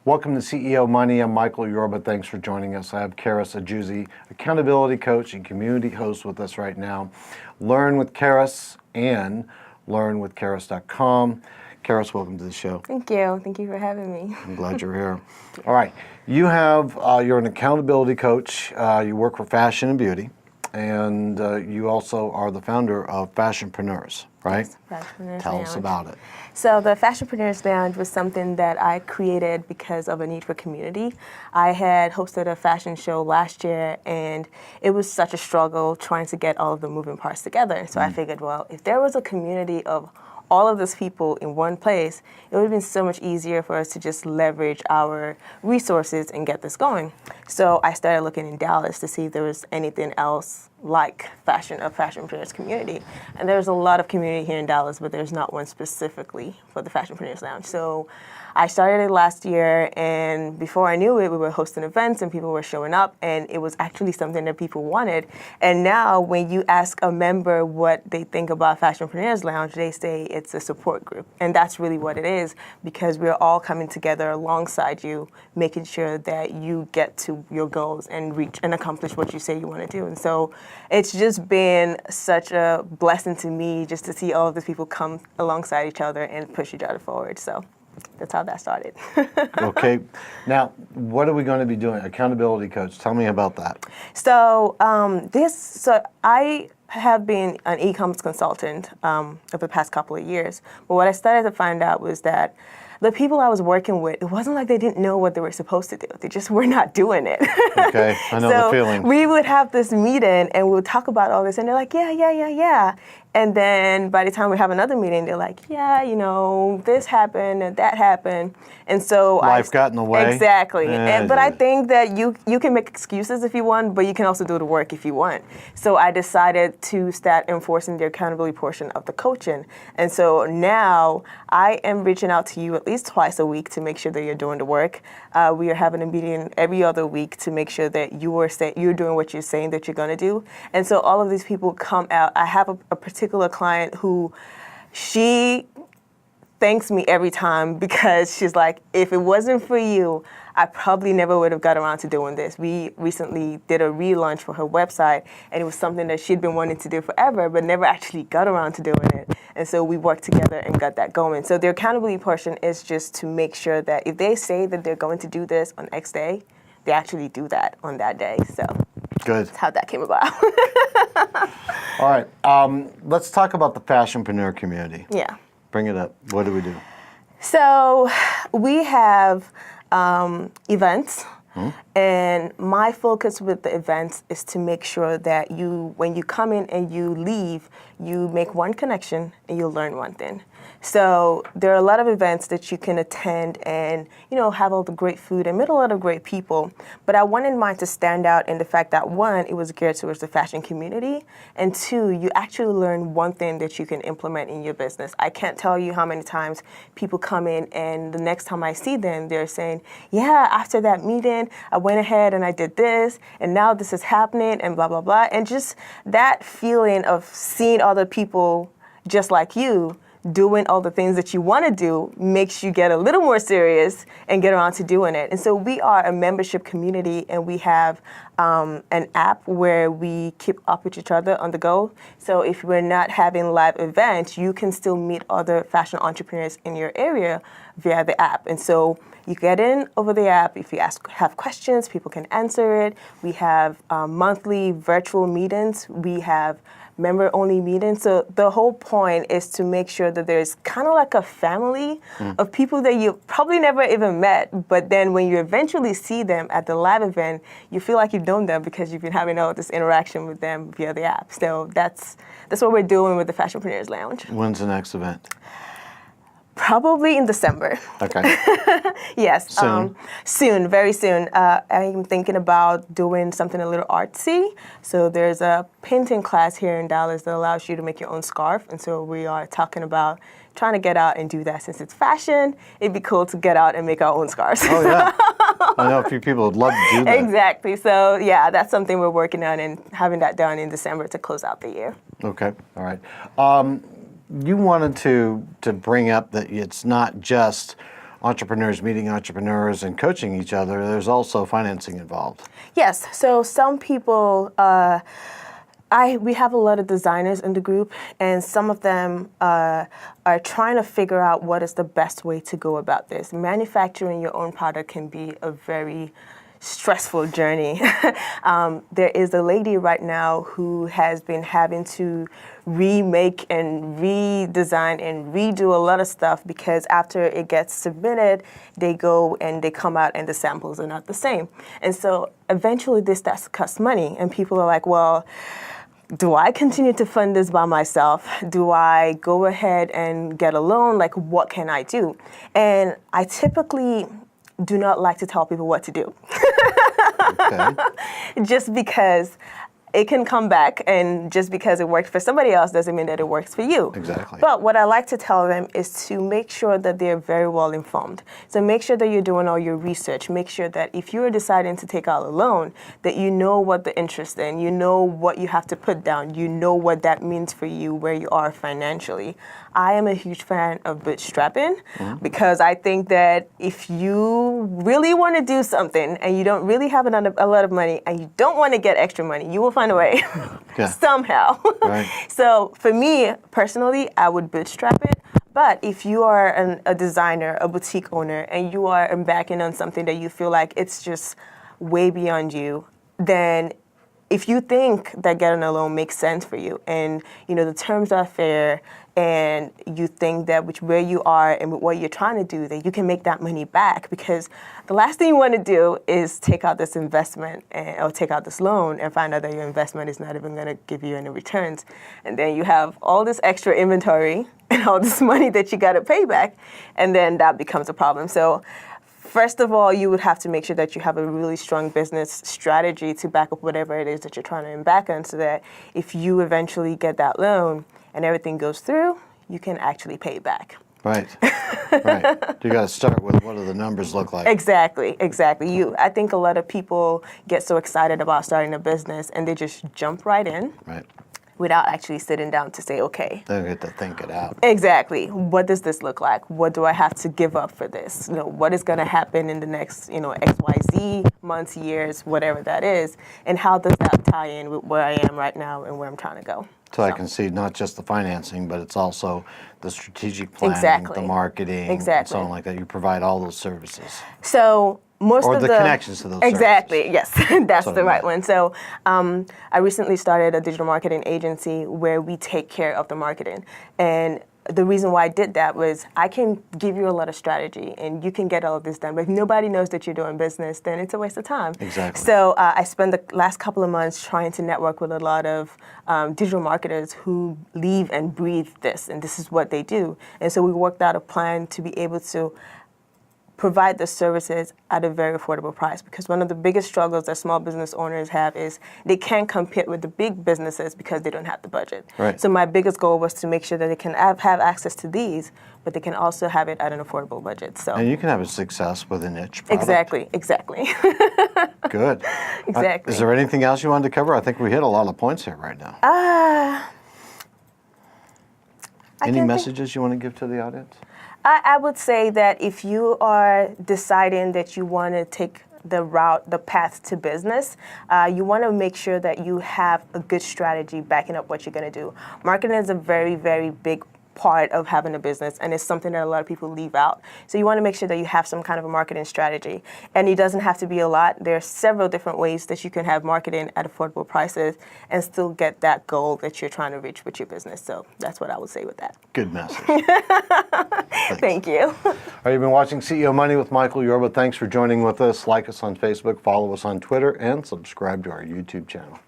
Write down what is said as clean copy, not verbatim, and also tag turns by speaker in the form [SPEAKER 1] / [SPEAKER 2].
[SPEAKER 1] Welcome to CEO Money. I'm Michael Yorba. Thanks for joining us. I have Caris Ajuzie, accountability coach and community host with us right now. Learn with Caris and learnwithcaris.com. Caris, welcome to the show.
[SPEAKER 2] Thank you. Thank you for having me.
[SPEAKER 1] I'm glad you're here. All right. You're an accountability coach. You work for fashion and beauty. And you also are the founder of Fashionpreneurs, right?
[SPEAKER 2] Yes, Fashionpreneurs
[SPEAKER 1] Tell
[SPEAKER 2] Lounge.
[SPEAKER 1] us about it.
[SPEAKER 2] So the Fashionpreneurs Lounge was something that I created because of a need for community. I had hosted a fashion show last year, and it was such a struggle trying to get all of the moving parts together. So I figured, well, if there was a community of all of those people in one place, it would have been so much easier for us to just leverage our resources and get this going. So I started looking in Dallas to see if there was anything else like a Fashionpreneurs community. And there's a lot of community here in Dallas, but there's not one specifically for the Fashionpreneurs Lounge. So I started it last year, and before I knew it, we were hosting events and people were showing up, and it was actually something that people wanted. And now when you ask a member what they think about Fashionpreneurs Lounge, they say it's a support group. And that's really what it is, because we're all coming together alongside you, making sure that you get to your goals and reach and accomplish what you say you want to do. And so it's just been such a blessing to me just to see all of these people come alongside each other and push each other forward. So that's how that started.
[SPEAKER 1] Okay. Now, what are we going to be doing? Accountability coach. Tell me about that.
[SPEAKER 2] So I have been an e-commerce consultant over the past couple of years. But what I started to find out was that the people I was working with, it wasn't like they didn't know what they were supposed to do. They just were not doing it.
[SPEAKER 1] Okay, I know the feeling.
[SPEAKER 2] We would have this meeting and we would talk about all this, and they're like, yeah. And then by the time we have another meeting, they're like, yeah, this happened and that happened. And so
[SPEAKER 1] life got in the way.
[SPEAKER 2] Exactly. But I think that you can make excuses if you want, but you can also do the work if you want. So I decided to start enforcing the accountability portion of the coaching. And so now I am reaching out to you at least twice a week to make sure that you're doing the work. We are having a meeting every other week to make sure that you're doing what you're saying that you're going to do. And so all of these people come out. I have a particular client who she thanks me every time because she's like, if it wasn't for you, I probably never would have got around to doing this. We recently did a relaunch for her website, and it was something that she'd been wanting to do forever, but never actually got around to doing it. And so we worked together and got that going. So the accountability portion is just to make sure that if they say that they're going to do this on X day, they actually do that on that day. So
[SPEAKER 1] good.
[SPEAKER 2] That's how that came about.
[SPEAKER 1] All right. Let's talk about the Fashionpreneur community.
[SPEAKER 2] Yeah.
[SPEAKER 1] Bring it up. What do we do?
[SPEAKER 2] So we have events, and my focus with the events is to make sure that when you come in and you leave, you make one connection and you learn one thing. So there are a lot of events that you can attend and, have all the great food and meet a lot of great people. But I wanted mine to stand out in the fact that, one, it was geared towards the fashion community, and two, you actually learn one thing that you can implement in your business. I can't tell you how many times people come in and the next time I see them, they're saying, yeah, after that meeting, I went ahead and I did this, and now this is happening, and blah, blah, blah. And just that feeling of seeing other people just like you doing all the things that you want to do makes you get a little more serious and get around to doing it. And so we are a membership community, and we have an app where we keep up with each other on the go. So if we're not having live events, you can still meet other fashion entrepreneurs in your area via the app. And so you get in over the app. If you have questions, people can answer it. We have monthly virtual meetings. We have member-only meetings. So the whole point is to make sure that there's kind of like a family of people that you probably never even met, but then when you eventually see them at the live event, you feel like you've known them because you've been having all this interaction with them via the app. So that's what we're doing with the Fashionpreneurs Lounge.
[SPEAKER 1] When's the next event?
[SPEAKER 2] Probably in December.
[SPEAKER 1] Okay.
[SPEAKER 2] Yes.
[SPEAKER 1] Soon.
[SPEAKER 2] Very soon. I'm thinking about doing something a little artsy. So there's a painting class here in Dallas that allows you to make your own scarf. And so we are talking about trying to get out and do that. Since it's fashion, it'd be cool to get out and make our own scarves.
[SPEAKER 1] Oh, yeah. I know a few people would love to do that.
[SPEAKER 2] Exactly. So, yeah, that's something we're working on and having that done in December to close out the year.
[SPEAKER 1] Okay. All right. You wanted to bring up that it's not just entrepreneurs meeting entrepreneurs and coaching each other, there's also financing involved.
[SPEAKER 2] Yes. So some people, we have a lot of designers in the group, and some of them are trying to figure out what is the best way to go about this. Manufacturing your own product can be a very stressful journey. There is a lady right now who has been having to remake and redesign and redo a lot of stuff because after it gets submitted, they go and they come out and the samples are not the same. And so eventually this starts to cost money, and people are like, well, do I continue to fund this by myself? Do I go ahead and get a loan? Like, what can I do? And I typically do not like to tell people what to do.
[SPEAKER 1] Okay.
[SPEAKER 2] Just because it can come back, and just because it worked for somebody else doesn't mean that it works for you.
[SPEAKER 1] Exactly.
[SPEAKER 2] But what I like to tell them is to make sure that they're very well informed. So make sure that you're doing all your research. Make sure that if you're deciding to take out a loan, that you know what the interest is, you know what you have to put down, you know what that means for you, where you are financially. I am a huge fan of bootstrapping because I think that if you really want to do something and you don't really have a lot of money and you don't want to get extra money, you will find a way somehow.
[SPEAKER 1] Right.
[SPEAKER 2] So for me personally, I would bootstrap it. But if you are a designer, a boutique owner, and you are embarking on something that you feel like it's just way beyond you, then if you think that getting a loan makes sense for you, and the terms are fair, and you think that with where you are and with what you're trying to do, that you can make that money back, because the last thing you want to do is take out this investment or take out this loan and find out that your investment is not even going to give you any returns, and then you have all this extra inventory and all this money that you got to pay back, and then that becomes a problem. So first of all, you would have to make sure that you have a really strong business strategy to back up whatever it is that you're trying to embark on, so that if you eventually get that loan and everything goes through, you can actually pay it back.
[SPEAKER 1] Right. Right. You got to start with what do the numbers look like.
[SPEAKER 2] Exactly. I think a lot of people get so excited about starting a business and they just jump right in.
[SPEAKER 1] Right.
[SPEAKER 2] Without actually sitting down to say, okay.
[SPEAKER 1] They get to think it out.
[SPEAKER 2] Exactly. What does this look like? What do I have to give up for this? What is going to happen in the next, XYZ months, years, whatever that is, and how does that tie in with where I am right now and where I'm trying to go?
[SPEAKER 1] So I can see not just the financing, but it's also the strategic planning, the marketing, and so on like that. You provide all those services.
[SPEAKER 2] So most of the
[SPEAKER 1] connections to those
[SPEAKER 2] exactly,
[SPEAKER 1] services.
[SPEAKER 2] Yes, that's the right one. So I recently started a digital marketing agency where we take care of the marketing. And the reason why I did that was I can give you a lot of strategy and you can get all of this done. But if nobody knows that you're doing business, then it's a waste of time.
[SPEAKER 1] Exactly.
[SPEAKER 2] So I spent the last couple of months trying to network with a lot of digital marketers who live and breathe this, and this is what they do. And so we worked out a plan to be able to provide the services at a very affordable price, because one of the biggest struggles that small business owners have is they can't compete with the big businesses because they don't have the budget.
[SPEAKER 1] Right.
[SPEAKER 2] So my biggest goal was to make sure that they can have access to these, but they can also have it at an affordable budget. So
[SPEAKER 1] and you can have a success with a niche product.
[SPEAKER 2] Exactly.
[SPEAKER 1] Good.
[SPEAKER 2] Exactly.
[SPEAKER 1] Is there anything else you wanted to cover? I think we hit a lot of points here right now. Any messages you want to give to the audience?
[SPEAKER 2] I would say that if you are deciding that you want to take the path to business, you want to make sure that you have a good strategy backing up what you're going to do. Marketing is a very, very big part of having a business, and it's something that a lot of people leave out. So you want to make sure that you have some kind of a marketing strategy, and it doesn't have to be a lot. There are several different ways that you can have marketing at affordable prices and still get that goal that you're trying to reach with your business. So that's what I would say with that.
[SPEAKER 1] Good message.
[SPEAKER 2] Thank you.
[SPEAKER 1] All right, you've been watching CEO Money with Michael Yorba. Thanks for joining with us. Like us on Facebook, follow us on Twitter, and subscribe to our YouTube channel.